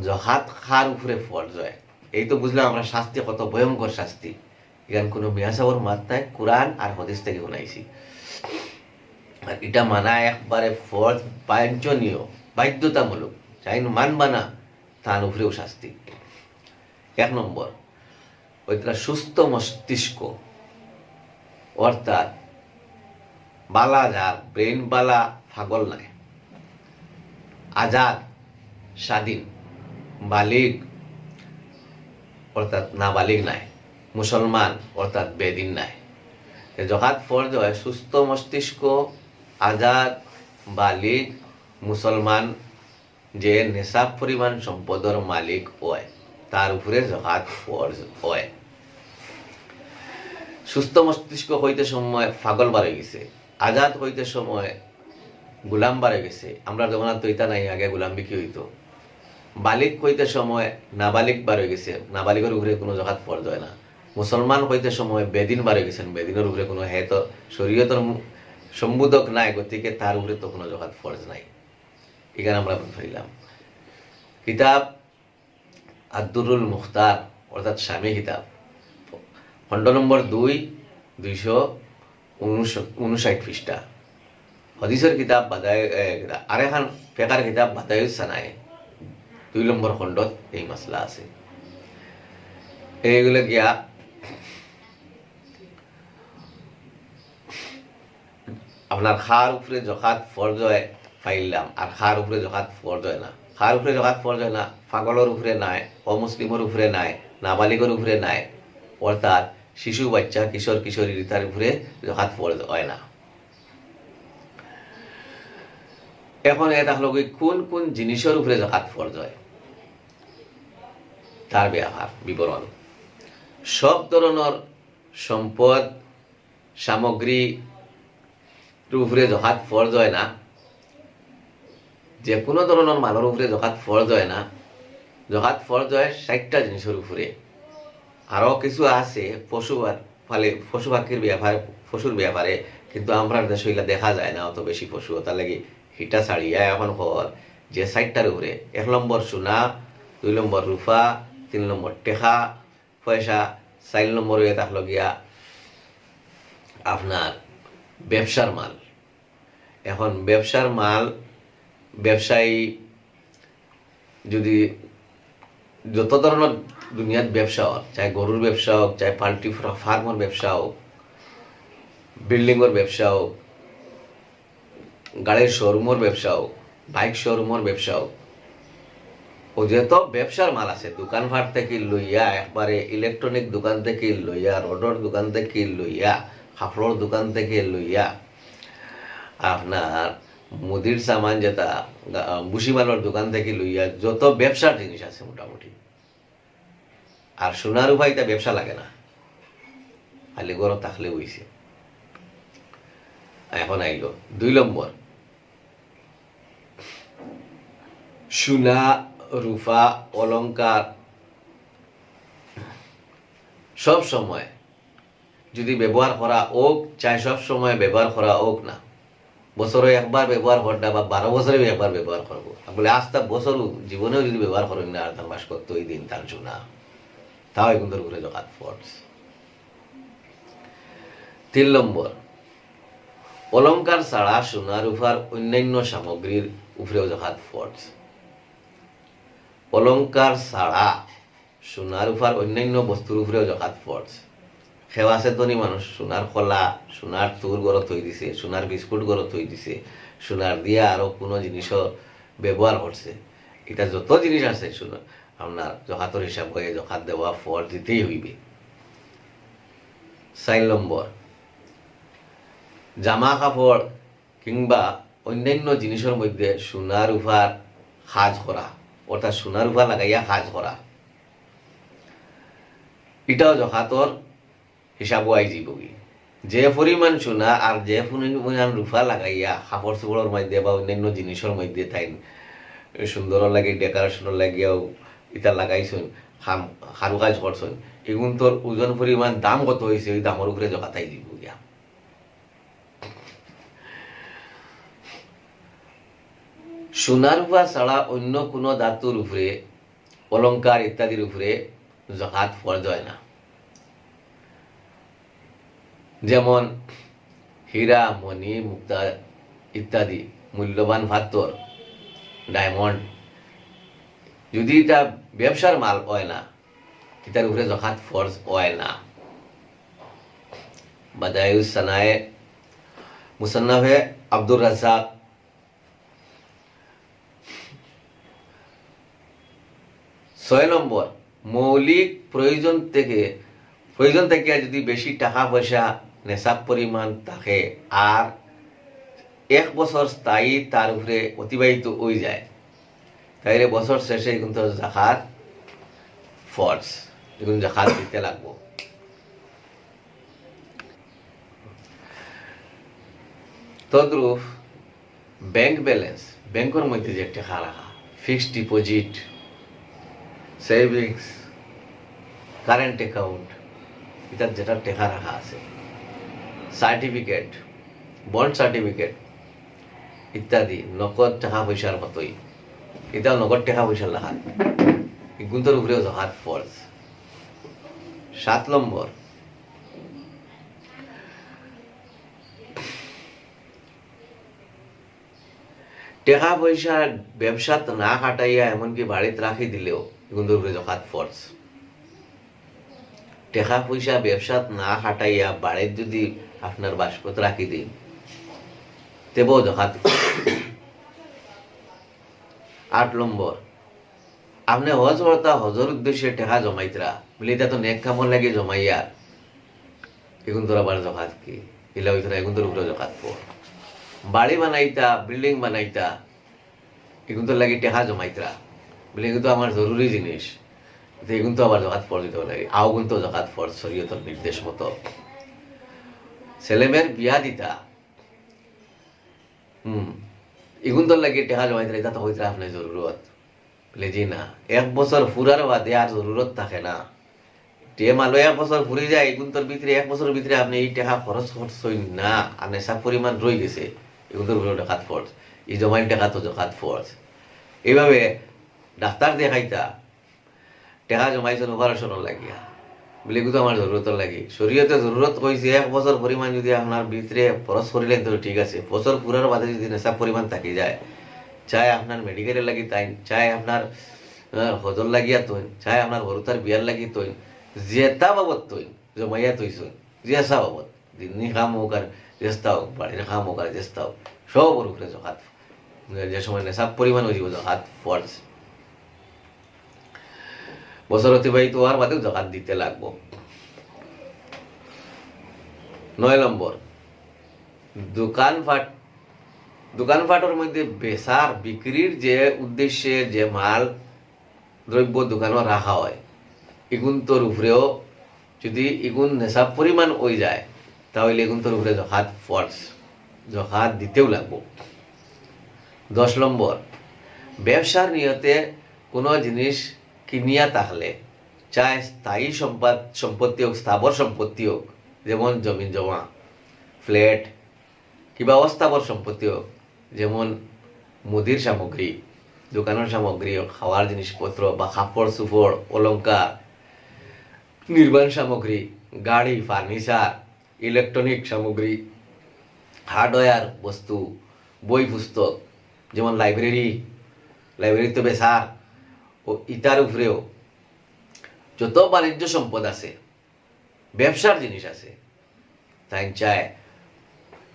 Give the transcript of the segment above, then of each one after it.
জহাত খার উপরে ফরজ হয়। এই তো বুঝলাম আমরা শাস্তি কত ভয়ঙ্কর শাস্তি। এখানে কোনো মিয়াসাবর মাত্রায় কোরআন আর হদিস থেকে শুনাইছি। আর এটা মানা একবারে ফরজ, বাঞ্ছনীয়, বাধ্যতামূলক। চাই মানবা না, তার উপরেও শাস্তি। 1 নম্বর, ওইটা সুস্থ মস্তিষ্ক, অর্থাৎ বালা যার ব্রেন বালা, পাগল নাই, আজাদ, স্বাধীন, বালিগ অর্থাৎ নাবালিগ নাই, মুসলমান অর্থাৎ বেদিন নাই। জকাত ফরজ হয় সুস্থ মস্তিষ্ক, আজাদ, বালিগ, মুসলমান, যে নেশাব পরিমাণ সম্পদর মালিক হয়, তার উপরে জকাত ফরজ হয়। সুস্থ মস্তিষ্ক হইতে সময় পাগল বার হয়ে গেছে, আজাদ হইতে সময় গুলাম বার হয়ে গেছে। আমরা যখন তো ইতা নাই, আগে গুলাম বিক্রি হইতো। বালিক হইতে সময় নাবালিক বার হয়ে গেছে, নাবালিকের উপরে কোনো জকাত ফরজ হয় না। মুসলমান হইতে সময় বেদিন বার হয়ে গেছেন, বেদিনের উপরে কোনো হেত শরীয়তের সম্বোধক নাই, গতিকে তার উপরে তো কোনো জকাত ফরজ নাই। এখানে আমরা ফেরিলাম। কিতাব আদ-দুরুল মুখতার অর্থাৎ স্বামী কিতাব, খণ্ড নম্বর 2, 259 পৃষ্ঠা। হদিসের কিতাব বাদায়, আর এখন ফেকার কিতাব বাদায়ুস সানায় 2 নম্বর খণ্ডত এই মাসলা আছে। এইগুলো গিয়া আপনার খার উপরে জকাত ফরজ হয় পাইলাম, আর খার উপরে জকাত ফরজ হয় না। খার উপরে জকাত ফরজ হয় না, পাগলের উপরে নাই, অমুসলিমের উপরে নাই, নাবালিগের উপরে নাই, অর্থাৎ শিশু, বাচ্চা, কিশোর, কিশোরী, তার উপরে জকাত ফরজ হয় না। এখন এটা হলো কোন কোন জিনিসের উপরে জকাত ফরজ হয় তার ব্যবহার বিবরণ। সব ধরনের সম্পদ সামগ্রী উপরে জকাত ফরজ হয় না। যে কোনো ধরনের মালের উপরে জকাত ফরজ হয় না। জকাত ফরজ হয় 60টা জিনিসের উপরে। আরো কিছু আছে পশু পাখির ব্যাপারে, পশুর ব্যাপারে, কিন্তু আমরা দেশে এগুলা দেখা যায় না অত বেশি পশু। তার লাগি হিটা ছাড়িয়া এখন হল যে 60টার উপরে 1 নম্বর সোনা, 2 নম্বর রূপা, 3 নম্বর টেকা পয়সা, 4 নম্বর হয়ে থাকলো গিয়া আপনার ব্যবসার মাল। এখন ব্যবসার মাল, ব্যবসায়ী যদি যত ধরনের দুনিয়ার ব্যবসা হোক, চাই গরুর ব্যবসা হোক, চাই পাল্ট্রি ফার্মের ব্যবসা হোক, বিল্ডিংয়ের ব্যবসা হোক, গাড়ির শোরুমের ব্যবসা হোক, বাইক শোরুমের ব্যবসা হোক, ও যত ব্যবসার মাল আছে, দোকানপাট থেকে লইয়া, একবারে ইলেকট্রনিক দোকান থেকে লইয়া, রোডের দোকান থেকে লইয়া, কাপড়ের দোকান থেকে লইয়া, আপনার মুদির সামান যেটা বুসিমালের দোকান থেকে লইয়া, যত ব্যবসার জিনিস আছে মোটামুটি। আর সোনার উপায় তা ব্যবসা লাগে না, খালি গরম থাকলে হইছে। এখন আইল 2 নম্বর, সোনা, রূপা, অলংকার সব সময় যদি ব্যবহার করা হোক, চাই সব সময় ব্যবহার করা হোক না, বছরে একবার ব্যবহার করটা বা 12 বছরে একবার ব্যবহার করবো, বলে আস্তে বছর জীবনেও যদি ব্যবহার করেন না, আর তার মাস করতো ওই দিন তার সোনা, তাও কিন্তু উপরে জকাত ফরজ। 3 নম্বর, অলংকার ছাড়া সোনা রূপার অন্যান্য সামগ্রীর উপরেও জকাত ফরজ। অলংকার ছাড়া সোনা রূপার অন্যান্য বস্তুর উপরেও জকাত ফরজ। খেওয়া চেতনী মানুষ সোনার খোলা, সোনার তুর গড় থই দিছে, সোনার বিস্কুট গড় থই দিছে, সোনার দিয়া আরো কোনো জিনিসও ব্যবহার করছে। এটা যত জিনিস আছে সোনা আপনার জকাতর হিসাব করে জকাত দেওয়া ফরজ দিতেই হইবে। 4 নম্বর, জামা কাপড় কিংবা অন্যান্য জিনিসের মধ্যে সোনা রূপার কাজ করা, অর্থাৎ সোনা রূপা লাগাইয়া কাজ করা, এটাও জকাতর হিসাব আইজিবগি। যে পরিমাণ সোনা আর যে পরিমাণ রূপা লাগাইয়া কাপড় চোপড়ের মধ্যে বা অন্যান্য জিনিসের মধ্যে তাই সুন্দর লাগে, ডেকোরেশনের লাগিয়াও এটা লাগাইছেন, সারু কাজ করছেন, এগুন তোর ওজন পরিমাণ দাম কত হয়েছে, ওই দামের উপরে জকাত আইজিব গিয়া। সোনা রূপা ছাড়া অন্য কোনো ধাতুর উপরে, অলংকার ইত্যাদির উপরে জাকাত ফরজ হয় না। যেমন হীরা, মণি, মুক্তা ইত্যাদি মূল্যবান পাথর, ডায়মন্ড, যদি এটা ব্যবসার মাল হয় না, এটার উপরে জাকাত ফরজ হয় না। বাদায়ুস সানায়ে মুসান্নাফে আব্দুর রাজ্জাক 6 নম্বর, মৌলিক প্রয়োজন থেকে যদি বেশি টাকা পয়সা নেশাব পরিমাণ থাকে আর 1 বছর স্থায়ী তার উপরে অতিবাহিত হয়ে যায়, তাইলে বছর শেষে কিন্তু জাকাত ফরজ, এখন জাকাত দিতে লাগবো। তদ্রূপ ব্যাংক ব্যালেন্স, ব্যাংকের মধ্যে যে টাকা রাখা, fixed deposit, savings, current account, এটা যেটা টাকা রাখা আছে, সার্টিফিকেট, বন্ড সার্টিফিকেট ইত্যাদি নগদ টাকা পয়সার মতোই, এটাও নগদ টাকা পয়সার লেখা, এগুলোর উপরেও জাকাত ফরজ। 7 নম্বর, টাকা পয়সা ব্যবসাত না খাটাইয়া এমনকি বাড়িতে রাখি দিলেও এগুলোর উপরে জাকাত ফরজ। টাকা পয়সা ব্যবসাত না খাটাইয়া বাড়িতে যদি আপনার বাসপত্র রাখি দিন, তেবও জাকাত। 8 নম্বর, আপনি হজ করতা, হজর উদ্দেশ্যে টাকা জমাইতরা বলে, এটা তো নেক কামর লাগে জমাইয়া, এগুন তোর আবার জাকাত কি এলা হইতরা, এগুন তোর উপরে জাকাত পড়। বাড়ি বানাইতা, বিল্ডিং বানাইতা, এগুন তোর লাগে টাকা জমাইতরা বলে, এগুন তো আমার জরুরি জিনিস, এগুন তো আবার জাকাত ফরজ দিতে লাগে, আও গুণ তো জাকাত ফরজ শরীয়তের নির্দেশ মতো। ছেলেমেয়ের বিয়া দিতা, এগুন তোর লাগে টাকা জমাইতরা, এটা তো হইতরা আপনার জরুরত বলে, জি না, 1 বছর ফুরার বাদে আর জরুরত থাকে না, মালো 1 বছর ফুরে যায়, এগুন তোর ভিতরে 1 বছরের ভিতরে আপনি এই টাকা খরচ করছেন না, আর নেশা পরিমাণ রয়ে গেছে, এগুন তোর উপরে জাকাত ফরজ, এই জমাইন টাকা তো জাকাত ফরজ। এইভাবে ডাক্তার দেখাইতা, টাকা জমাইছেন অপারেশনের লাগিয়া বলে, এগুলো আমার জরুরত লাগে, শরীয়তে জরুরত কইছে 1 বছর পরিমাণ যদি আপনার ভিতরে খরচ করিলেন তো ঠিক আছে, বছর পুরার বাদে যদি নেশা পরিমাণ থাকি যায়, চাই আপনার মেডিকেলের লাগি তাই, চাই আপনার হজর লাগিয়া তৈন, চাই আপনার হরুতার বিয়ার লাগি তৈন, জেতা বাবদ তৈন জমাইয়া তৈছুন, জেসা বাবদ, দিননি খাম হোক আর জেস্তা হোক, বাড়ির খাম হোক আর জেস্তা হোক, সব উপরে জাকাত, যে সময় নেশাব পরিমাণ হয়ে যাব জাকাত ফরজ। বছর অতিবাহিত হওয়ার বাদেও জাকাত দিতে লাগবো। 9 নম্বর, দোকানপাটের মধ্যে বেচার বিক্রির যে উদ্দেশ্যে যে মাল দ্রব্য দোকানে রাখা হয়, এগুন তোর উপরেও যদি এগুন নেশাব পরিমাণ হয়ে যায়, তাহলে এগুন তোর উপরে জাকাত ফরজ, জাকাত দিতেও লাগবো। 10 নম্বর, ব্যবসার নিয়তে কোনো জিনিস কিনিয়া থাকলে, চাই স্থায়ী সম্পত্তি হোক, স্থাবর সম্পত্তি হোক, যেমন জমি জমা, ফ্ল্যাট, কিংবা অস্থাবর সম্পত্তি হোক, যেমন মুদির সামগ্রী, দোকানের সামগ্রী, খাওয়ার জিনিসপত্র বা কাপড় চোপড়, অলংকার, নির্মাণ সামগ্রী, গাড়ি, ফার্নিচার, ইলেকট্রনিক সামগ্রী, হার্ডওয়্যার বস্তু, বই পুস্তক, যেমন লাইব্রেরিতে বেচার ও ইটার উপরেও যত বাণিজ্য সম্পদ আছে, ব্যবসার জিনিস আছে, তাই চায়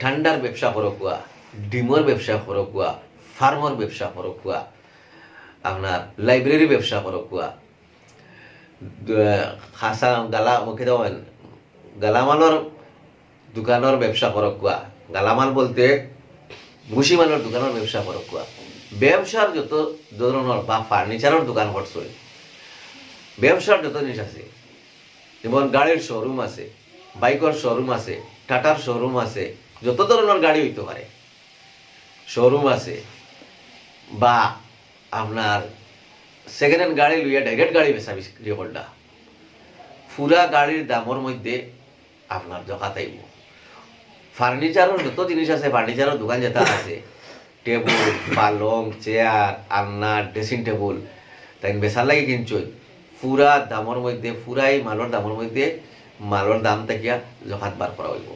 ঠান্ডার ব্যবসা করকুয়া, ডিমর ব্যবসা করকুয়া, ফার্মর ব্যবসা করকুয়া, আপনার লাইব্রেরি ব্যবসা করকুয়া, খাসা গালামালর দোকানের ব্যবসা করকুয়া, গালামাল বলতে ভুসিমালের দোকানের ব্যবসা করকুয়া, ব্যবসার যত ধরনের বা ফার্নিচারের দোকান করছে, ব্যবসার যত জিনিস আছে, যেমন গাড়ির শোরুম আছে, বাইকের শোরুম আছে, টাটার শোরুম আছে, যত ধরনের গাড়ি হইতে পারে শোরুম আছে, বা আপনার সেকেন্ড হ্যান্ড গাড়ি লইয়া ডাইরেক্ট গাড়ি বেচা বিক্রি করলা, পুরা গাড়ির দামের মধ্যে আপনার জাকাত আইব। ফার্নিচারের যত জিনিস আছে, ফার্নিচারের দোকান যেটা আছে, টেবুল পালং চেয়ার আলনা ড্রেসিং টেবুল তাই বেচার লাগে কিনছই পুরা দামের মধ্যে পুরাই মালর দামের মধ্যে মালর দাম থাকিয়া জখাত বার করা হইব